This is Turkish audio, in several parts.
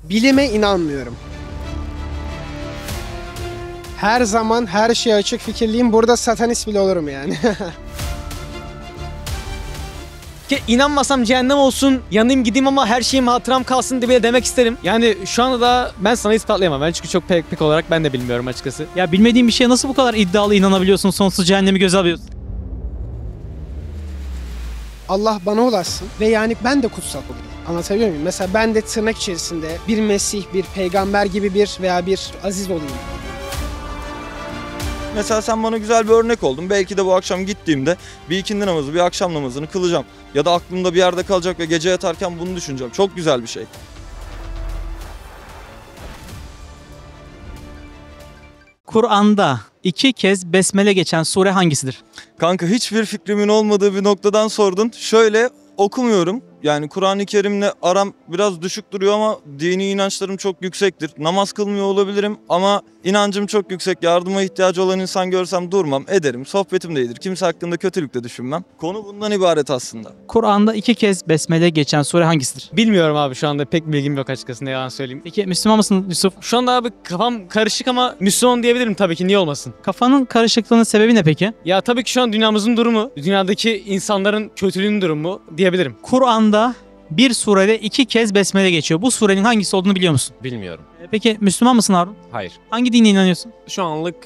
Bilime inanmıyorum. Her zaman her şeye açık fikirliyim. Burada satanist bile olurum yani. Ki inanmasam cehennem olsun, yanayım gideyim ama her şeyim hatıram kalsın diye demek isterim. Yani şu anda da ben sana ispatlayamam. Ben çünkü çok pek olarak ben de bilmiyorum açıkçası. Ya bilmediğin bir şeye nasıl bu kadar iddialı inanabiliyorsun, sonsuz cehennemi göze alıyorsun? Allah bana ulaşsın ve yani ben de kutsal olayım. Anlatabiliyor muyum? Mesela ben de tırnak içerisinde bir Mesih, bir peygamber gibi bir veya bir aziz olayım. Mesela sen bana güzel bir örnek oldun. Belki de bu akşam gittiğimde bir ikindi namazı, bir akşam namazını kılacağım. Ya da aklımda bir yerde kalacak ve gece yatarken bunu düşüneceğim. Çok güzel bir şey. Kur'an'da 2 kez besmele geçen sure hangisidir? Kanka hiçbir fikrimin olmadığı bir noktadan sordun. Şöyle okumuyorum. Yani Kur'an-ı Kerim'le aram biraz düşük duruyor ama dini inançlarım çok yüksektir. Namaz kılmıyor olabilirim ama inancım çok yüksek. Yardıma ihtiyacı olan insan görsem durmam, ederim. Sohbetim de iyidir. Kimse hakkında kötülük de düşünmem. Konu bundan ibaret aslında. Kur'an'da 2 kez besmele geçen sure hangisidir? Bilmiyorum abi, şu anda pek bilgim yok açıkçası, ne yalan söyleyeyim. Peki Müslüman mısın Yusuf? Şu anda abi kafam karışık ama Müslüman diyebilirim tabii ki, niye olmasın? Kafanın karışıklığının sebebi ne peki? Ya tabii ki şu an dünyamızın durumu, dünyadaki insanların kötülüğünün durumu diyebilirim. Kur'an'da bir surede 2 kez besmele geçiyor. Bu surenin hangisi olduğunu biliyor musun? Bilmiyorum. Peki Müslüman mısın Harun? Hayır. Hangi dine inanıyorsun? Şu anlık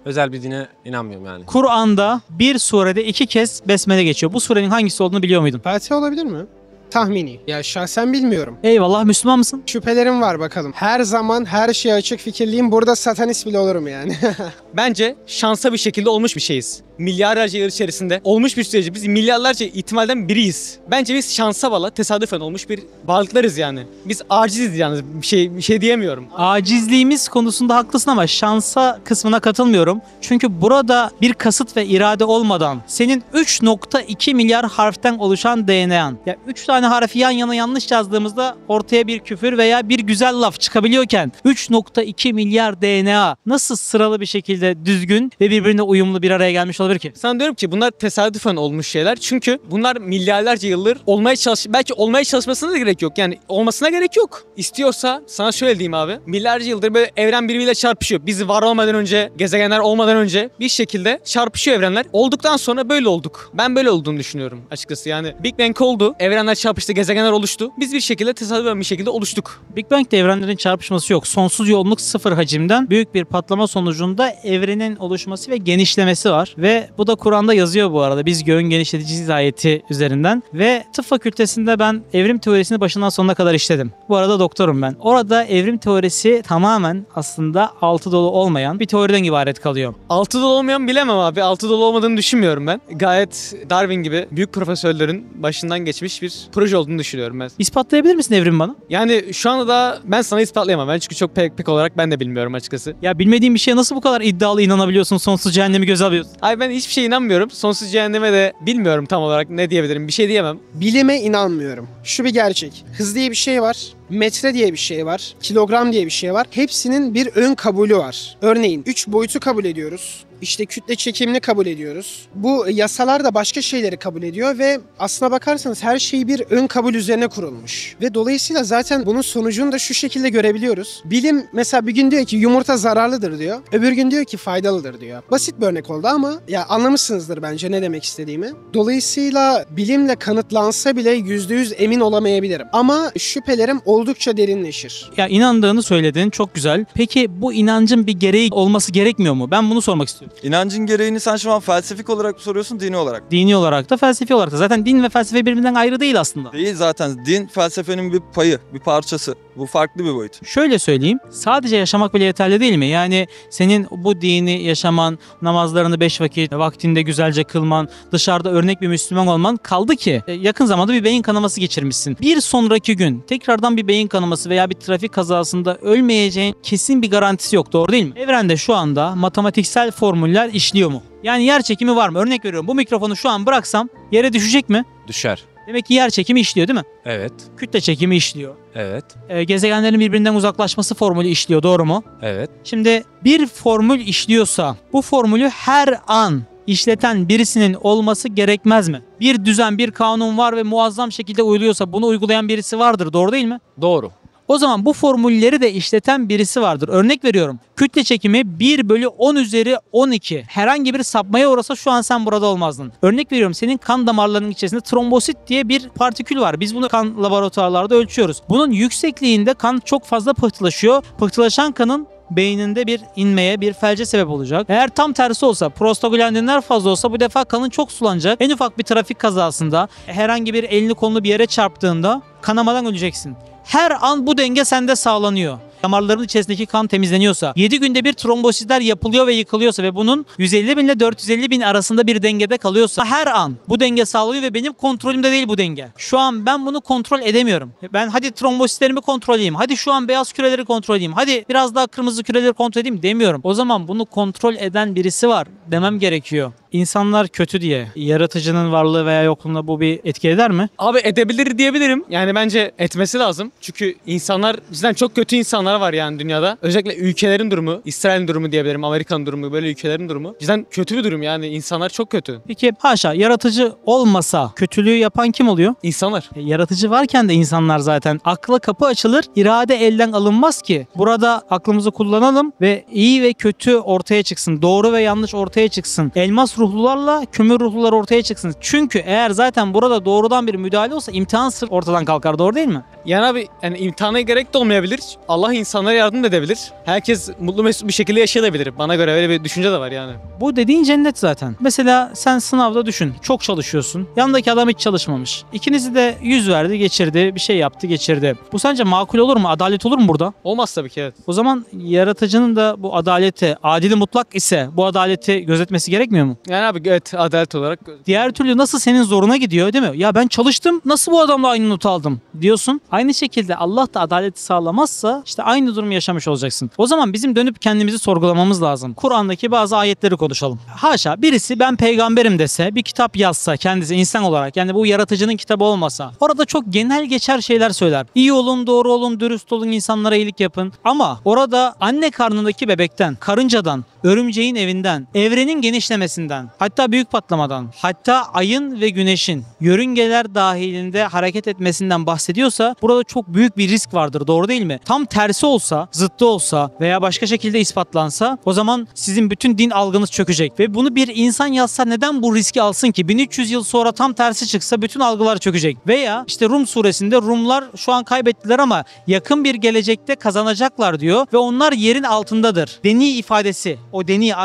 özel bir dine inanmıyorum yani. Kur'an'da bir surede 2 kez besmele geçiyor. Bu surenin hangisi olduğunu biliyor muydun? Fatiha olabilir mi? Tahmini. Ya şahsen bilmiyorum. Eyvallah, Müslüman mısın? Şüphelerim var bakalım. Her zaman her şeye açık fikirliyim. Burada satanist bile olurum yani. Bence şansa bir şekilde olmuş bir şeyiz. Milyarlarca yıl içerisinde olmuş bir süreci, biz milyarlarca ihtimalden biriyiz. Bence biz şansa bağlı, tesadüfen olmuş bir varlıklarız yani. Biz aciziz yani, bir şey diyemiyorum. Acizliğimiz konusunda haklısın ama şansa kısmına katılmıyorum. Çünkü burada bir kasıt ve irade olmadan senin 3.2 milyar harften oluşan DNA'n. Ya 3 tane harfi yan yana yanlış yazdığımızda ortaya bir küfür veya bir güzel laf çıkabiliyorken 3.2 milyar DNA nasıl sıralı bir şekilde düzgün ve birbirine uyumlu bir araya gelmiş olabilir ki? Sana diyorum ki bunlar tesadüfen olmuş şeyler. Çünkü bunlar milyarlarca yıldır belki olmaya çalışmasına da gerek yok. Yani olmasına gerek yok. İstiyorsa sana şöyle diyeyim abi. Milyarca yıldır böyle evren birbiriyle çarpışıyor. Biz var olmadan önce, gezegenler olmadan önce bir şekilde çarpışıyor evrenler. Olduktan sonra böyle olduk. Ben böyle olduğunu düşünüyorum açıkçası. Yani Big Bang oldu. Evrenler çarpıştı, gezegenler oluştu. Biz bir şekilde tesadüfen bir şekilde oluştuk. Big Bang'de evrenlerin çarpışması yok. Sonsuz yoğunluk sıfır hacimden büyük bir patlama sonucunda evrenin oluşması ve genişlemesi var. Ve bu da Kur'an'da yazıyor bu arada. Biz göğün genişleticisiz ayeti üzerinden. Ve tıp fakültesinde ben evrim teorisini başından sonuna kadar işledim. Bu arada doktorum ben. Orada evrim teorisi tamamen aslında altı dolu olmayan bir teoriden ibaret kalıyor. Altı dolu olmayan bilemem abi. Altı dolu olmadığını düşünmüyorum ben. Gayet Darwin gibi büyük profesörlerin başından geçmiş bir proje olduğunu düşünüyorum ben. İspatlayabilir misin evrim bana? Yani şu anda da ben sana ispatlayamam. Ben çünkü çok pek olarak ben de bilmiyorum açıkçası. Ya bilmediğin bir şeye nasıl bu kadar iddialı inanabiliyorsun, sonsuz cehennemi göze alıyorsun? Ay ben hiçbir şeye inanmıyorum. Sonsuz cehenneme de bilmiyorum tam olarak ne diyebilirim. Bir şey diyemem. Bilime inanmıyorum. Şu bir gerçek. Hız diye bir şey var. Metre diye bir şey var. Kilogram diye bir şey var. Hepsinin bir ön kabulü var. Örneğin 3 boyutu kabul ediyoruz. İşte kütle çekimini kabul ediyoruz. Bu yasalar da başka şeyleri kabul ediyor ve aslına bakarsanız her şey bir ön kabul üzerine kurulmuş. Ve dolayısıyla zaten bunun sonucunu da şu şekilde görebiliyoruz. Bilim mesela bir gün diyor ki yumurta zararlıdır diyor. Öbür gün diyor ki faydalıdır diyor. Basit bir örnek oldu ama ya anlamışsınızdır bence ne demek istediğimi. Dolayısıyla bilimle kanıtlansa bile %100 emin olamayabilirim. Ama şüphelerim oldukça derinleşir. Ya inandığını söyledin, çok güzel. Peki bu inancın bir gereği olması gerekmiyor mu? Ben bunu sormak istiyorum. İnancın gereğini sen şu an felsefik olarak mı soruyorsun, dini olarak mı? Dini olarak da felsefi olarak da. Zaten din ve felsefe birbirinden ayrı değil aslında. Değil zaten. Din felsefenin bir payı, bir parçası. Bu farklı bir boyut. Şöyle söyleyeyim, sadece yaşamak bile yeterli değil mi? Yani senin bu dini yaşaman, namazlarını 5 vakit vaktinde güzelce kılman, dışarıda örnek bir Müslüman olman kaldı ki yakın zamanda bir beyin kanaması geçirmişsin. Bir sonraki gün tekrardan bir beyin kanaması veya bir trafik kazasında ölmeyeceğin kesin bir garantisi yok, doğru değil mi? Evrende şu anda matematiksel formüller işliyor mu? Yani yer çekimi var mı? Örnek veriyorum, bu mikrofonu şu an bıraksam yere düşecek mi? Düşer. Demek ki yer çekimi işliyor değil mi? Evet. Kütle çekimi işliyor. Evet. Gezegenlerin birbirinden uzaklaşması formülü işliyor, doğru mu? Evet. Şimdi bir formül işliyorsa bu formülü her an işleten birisinin olması gerekmez mi? Bir düzen, bir kanun var ve muazzam şekilde uyuluyorsa bunu uygulayan birisi vardır, doğru değil mi? Doğru. O zaman bu formülleri de işleten birisi vardır. Örnek veriyorum. Kütle çekimi 1 bölü 10 üzeri 12. Herhangi bir sapmaya uğrasa şu an sen burada olmazdın. Örnek veriyorum, senin kan damarlarının içerisinde trombosit diye bir partikül var. Biz bunu kan laboratuvarlarda ölçüyoruz. Bunun yüksekliğinde kan çok fazla pıhtılaşıyor. Pıhtılaşan kanın beyninde bir inmeye, bir felce sebep olacak. Eğer tam tersi olsa, prostaglandinler fazla olsa bu defa kanın çok sulanacak. En ufak bir trafik kazasında, herhangi bir elini kolunu bir yere çarptığında kanamadan öleceksin. Her an bu denge sende sağlanıyor. Damarların içerisindeki kan temizleniyorsa, 7 günde bir trombositler yapılıyor ve yıkılıyorsa ve bunun 150 bin ile 450 bin arasında bir dengede kalıyorsa, her an bu denge sağlanıyor ve benim kontrolümde değil bu denge. Şu an ben bunu kontrol edemiyorum. Ben hadi trombositlerimi kontrol edeyim, hadi şu an beyaz küreleri kontrol edeyim, hadi biraz daha kırmızı küreleri kontrol edeyim demiyorum. O zaman bunu kontrol eden birisi var demem gerekiyor. İnsanlar kötü diye yaratıcının varlığı veya yokluğuna bu bir etki eder mi? Abi edebilir diyebilirim. Yani bence etmesi lazım. Çünkü insanlar, cidden çok kötü insanlar var yani dünyada. Özellikle ülkelerin durumu, İsrail'in durumu diyebilirim, Amerika'nın durumu, böyle ülkelerin durumu. Cidden kötü bir durum yani. İnsanlar çok kötü. Peki haşa, yaratıcı olmasa kötülüğü yapan kim oluyor? İnsanlar. Yaratıcı varken de insanlar zaten. Akla kapı açılır, irade elden alınmaz ki. Burada aklımızı kullanalım ve iyi ve kötü ortaya çıksın. Doğru ve yanlış ortaya çıksın. Elmas ruhlularla kömür ruhlular ortaya çıksın. Çünkü eğer zaten burada doğrudan bir müdahale olsa imtihan sırf ortadan kalkar, doğru değil mi? Yani abi, yani imtihana gerek de olmayabilir. Allah insanlara yardım da edebilir. Herkes mutlu mesut bir şekilde yaşayabilir. Bana göre öyle bir düşünce de var yani. Bu dediğin cennet zaten. Mesela sen sınavda düşün. Çok çalışıyorsun. Yanındaki adam hiç çalışmamış. İkinizi de 100 verdi, geçirdi. Bir şey yaptı, geçirdi. Bu sence makul olur mu? Adalet olur mu burada? Olmaz tabii ki, evet. O zaman yaratıcının da bu adaleti, adili mutlak ise bu adaleti gözetmesi gerekmiyor mu? Yani abi evet, adalet olarak. Diğer türlü nasıl senin zoruna gidiyor değil mi? Ya ben çalıştım, nasıl bu adamla aynı notu aldım diyorsun. Aynı şekilde Allah da adaleti sağlamazsa işte aynı durumu yaşamış olacaksın. O zaman bizim dönüp kendimizi sorgulamamız lazım. Kur'an'daki bazı ayetleri konuşalım. Haşa, birisi ben peygamberim dese, bir kitap yazsa kendisi insan olarak, yani bu yaratıcının kitabı olmasa, orada çok genel geçer şeyler söyler. İyi olun, doğru olun, dürüst olun, insanlara iyilik yapın. Ama orada anne karnındaki bebekten, karıncadan, örümceğin evinden, evrenin genişlemesinden, hatta büyük patlamadan, hatta ayın ve güneşin yörüngeler dahilinde hareket etmesinden bahsediyorsa burada çok büyük bir risk vardır, doğru değil mi? Tam tersi olsa, zıttı olsa veya başka şekilde ispatlansa o zaman sizin bütün din algınız çökecek ve bunu bir insan yazsa neden bu riski alsın ki? 1300 yıl sonra tam tersi çıksa bütün algılar çökecek. Veya işte Rum suresinde Rumlar şu an kaybettiler ama yakın bir gelecekte kazanacaklar diyor ve onlar yerin altındadır. Deni ifadesi, o deni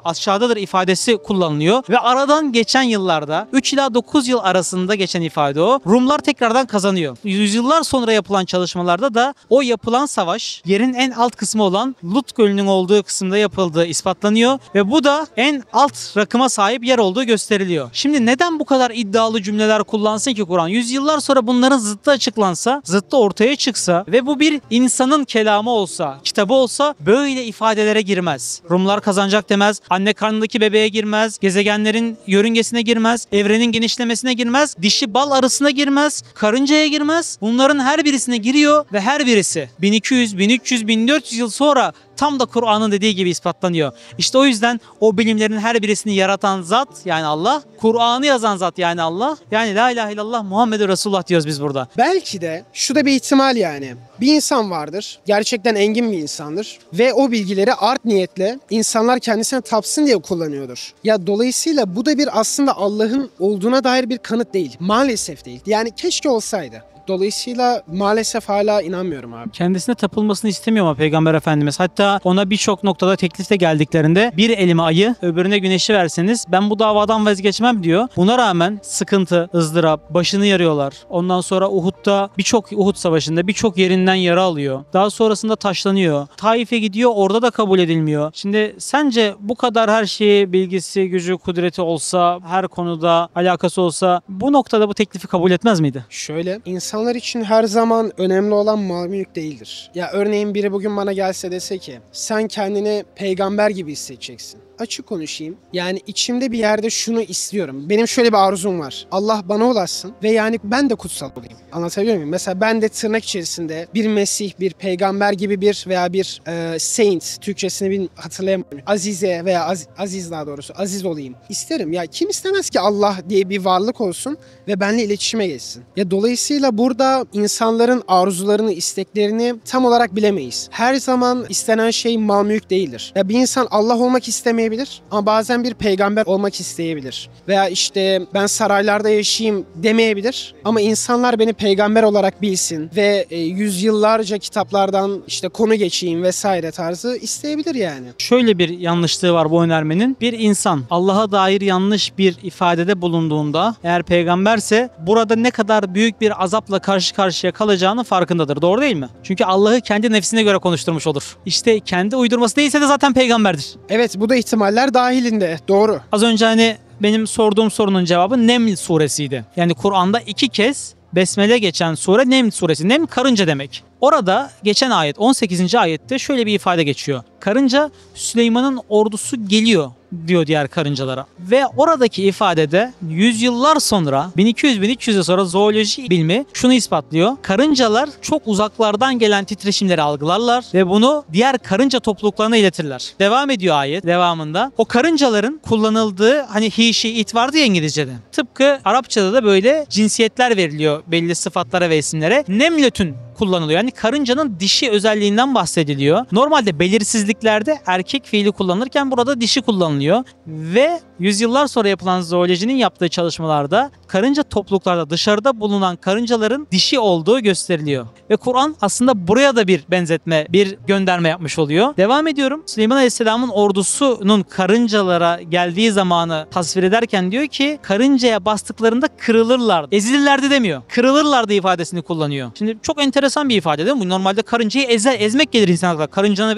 aşağıdadır ifadesi kullanılıyor ve aradan geçen yıllarda 3 ila 9 yıl arasında geçen ifade o. Rumlar tekrardan kazanıyor. Yüzyıllar sonra yapılan çalışmalarda da o yapılan savaş yerin en alt kısmı olan Lut Gölü'nün olduğu kısımda yapıldığı ispatlanıyor ve bu da en alt rakıma sahip yer olduğu gösteriliyor. Şimdi neden bu kadar iddialı cümleler kullansın ki Kur'an? Yüzyıllar sonra bunların zıttı açıklansa, zıttı ortaya çıksa ve bu bir insanın kelamı olsa, kitabı olsa böyle ifadelere girmez. Rumlar kazanacak demez, anne karnındaki bebeğe girmez, gezegenlerin yörüngesine girmez, evrenin genişlemesine girmez, dişi bal arısına girmez, karıncaya girmez. Bunların her birisine giriyor ve her birisi 1200, 1300, 1400 yıl sonra tam da Kur'an'ın dediği gibi ispatlanıyor. İşte o yüzden o bilimlerin her birisini yaratan zat yani Allah, Kur'an'ı yazan zat yani Allah. Yani la ilahe illallah Muhammed Resulullah diyoruz biz burada. Belki de şu da bir ihtimal yani. Bir insan vardır, gerçekten engin bir insandır ve o bilgileri art niyetle insanlar kendisine tapsın diye kullanıyordur. Ya dolayısıyla bu da bir aslında Allah'ın olduğuna dair bir kanıt değil. Maalesef değil. Yani keşke olsaydı. Dolayısıyla maalesef hala inanmıyorum abi. Kendisine tapılmasını istemiyor ama Peygamber Efendimiz. Hatta ona birçok noktada teklifte geldiklerinde bir elime ayı, öbürüne güneşi verseniz ben bu davadan vazgeçmem diyor. Buna rağmen sıkıntı, ızdırap, başını yarıyorlar. Ondan sonra Uhud Savaşı'nda birçok yerinden yara alıyor. Daha sonrasında taşlanıyor. Taif'e gidiyor, orada da kabul edilmiyor. Şimdi sence bu kadar her şeyi, bilgisi, gücü, kudreti olsa, her konuda alakası olsa bu noktada bu teklifi kabul etmez miydi? Şöyle, insanlar için her zaman önemli olan mal mülk değildir. Ya örneğin biri bugün bana gelse dese ki sen kendini peygamber gibi hissedeceksin. açık konuşayım. Yani içimde bir yerde şunu istiyorum. Benim şöyle bir arzum var. Allah bana ulaşsın ve yani ben de kutsal olayım. Anlatabiliyor muyum? Mesela ben de tırnak içerisinde bir Mesih, bir peygamber gibi bir veya bir saint, Türkçesini hatırlayamıyorum. Azize veya Aziz daha doğrusu, Aziz olayım. İsterim. Ya kim istemez ki Allah diye bir varlık olsun ve benimle iletişime geçsin. Ya dolayısıyla burada insanların arzularını, isteklerini tam olarak bilemeyiz. Her zaman istenen şey mal mülk değildir. Ya bir insan Allah olmak istemeyebilir ama bazen bir peygamber olmak isteyebilir. Veya işte ben saraylarda yaşayayım demeyebilir ama insanlar beni peygamber olarak bilsin ve yüzyıllarca kitaplardan işte konu geçeyim vesaire tarzı isteyebilir yani. Şöyle bir yanlışlığı var bu önermenin. Bir insan Allah'a dair yanlış bir ifadede bulunduğunda eğer peygamberse burada ne kadar büyük bir azapla karşı karşıya kalacağının farkındadır. Doğru değil mi? Çünkü Allah'ı kendi nefsine göre konuşturmuş olur. İşte kendi uydurması değilse de zaten peygamberdir. Evet, bu da ihtimaller dahilinde. Doğru. Az önce hani benim sorduğum sorunun cevabı Neml suresiydi. Yani Kur'an'da 2 kez Besmele geçen sure Neml suresi. Neml karınca demek. Orada geçen ayet 18. ayette şöyle bir ifade geçiyor. Karınca Süleyman'ın ordusu geliyor diyor diğer karıncalara. Ve oradaki ifadede yüzyıllar sonra 1200-1300 yıl sonra zooloji bilimi şunu ispatlıyor. Karıncalar çok uzaklardan gelen titreşimleri algılarlar ve bunu diğer karınca topluluklarına iletirler. Devam ediyor ayet devamında. O karıncaların kullanıldığı hani he, she, it vardı ya İngilizce'de. Tıpkı Arapçada da böyle cinsiyetler veriliyor belli sıfatlara ve isimlere. Nemletün kullanılıyor. Yani karıncanın dişi özelliğinden bahsediliyor. Normalde belirsizliklerde erkek fiili kullanılırken burada dişi kullanılıyor. Ve yüzyıllar sonra yapılan zoolojinin yaptığı çalışmalarda karınca topluluklarda dışarıda bulunan karıncaların dişi olduğu gösteriliyor. Ve Kur'an aslında buraya da bir benzetme, bir gönderme yapmış oluyor. Devam ediyorum. Süleyman Aleyhisselam'ın ordusunun karıncalara geldiği zamanı tasvir ederken diyor ki karıncaya bastıklarında kırılırlar. Ezilirlerdi demiyor. Kırılırlardı ifadesini kullanıyor. Şimdi çok enteresan bir ifade değil mi? Bu normalde karıncayı ezmek gelir insanlıkla. Karıncanın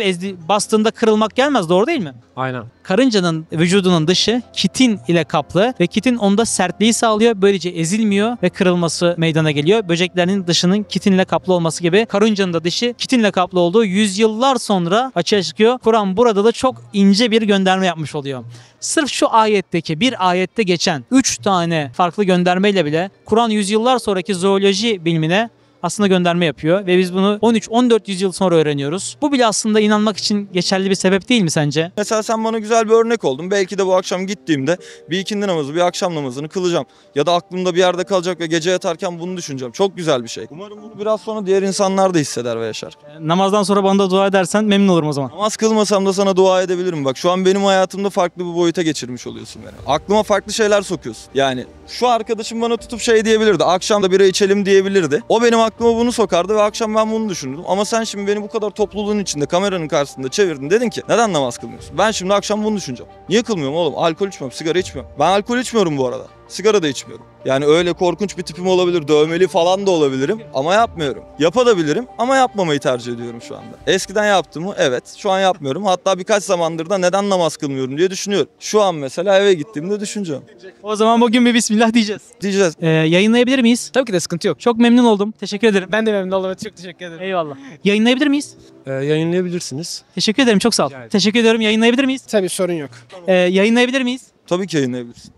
bastığında kırılmak gelmez. Doğru değil mi? Aynen. Karıncanın vücudunun dışı kitin ile kaplı ve kitin onda sertliği sağlıyor. Böylece ezilmiyor ve kırılması meydana geliyor. Böceklerin dışının kitinle kaplı olması gibi karıncanın da dışı kitinle kaplı olduğu yüzyıllar sonra açığa çıkıyor. Kur'an burada da çok ince bir gönderme yapmış oluyor. Sırf şu ayetteki bir ayette geçen 3 tane farklı göndermeyle bile Kur'an yüzyıllar sonraki zooloji bilimine aslında gönderme yapıyor ve biz bunu 13-14 yüzyıl sonra öğreniyoruz. Bu bile aslında inanmak için geçerli bir sebep değil mi sence? Mesela sen bana güzel bir örnek oldun. Belki de bu akşam gittiğimde bir ikindi namazı, bir akşam namazını kılacağım. Ya da aklımda bir yerde kalacak ve gece yatarken bunu düşüneceğim. Çok güzel bir şey. Umarım bunu biraz sonra diğer insanlar da hisseder ve yaşar. Namazdan sonra bana da dua edersen memnun olurum o zaman. Namaz kılmasam da sana dua edebilirim. Bak şu an benim hayatımda farklı bir boyuta geçirmiş oluyorsun beni. Aklıma farklı şeyler sokuyorsun. Yani şu arkadaşım bana tutup şey diyebilirdi. Akşam da bira içelim diyebilirdi. O benim aklıma bunu sokardı ve akşam ben bunu düşünürdüm. Ama sen şimdi beni bu kadar topluluğun içinde, kameranın karşısında çevirdin. Dedin ki neden namaz kılmıyorsun? Ben şimdi akşam bunu düşüneceğim. Niye kılmıyorum oğlum? Alkol içmiyorum, sigara içmiyorum. Ben alkol içmiyorum bu arada. Sigara da içmiyorum. Yani öyle korkunç bir tipim olabilir, dövmeli falan da olabilirim ama yapmıyorum. Yapabilirim ama yapmamayı tercih ediyorum şu anda. Eskiden yaptım mı? Evet. Şu an yapmıyorum. Hatta birkaç zamandır da neden namaz kılmıyorum diye düşünüyorum. Şu an mesela eve gittiğimde düşüneceğim. O zaman bugün bir bismillah diyeceğiz. Diyeceğiz. Yayınlayabilir miyiz? Tabii ki de sıkıntı yok. Çok memnun oldum. Teşekkür ederim. Ben de memnun oldum. Çok teşekkür ederim. Eyvallah. Yayınlayabilir miyiz? Yayınlayabilirsiniz. Teşekkür ederim. Çok sağ ol. Rica ederim. Teşekkür ediyorum. Yayınlayabilir miyiz? Tabii, sorun yok. Yayınlayabilir miyiz? Tabii ki yayınlayabilirsin.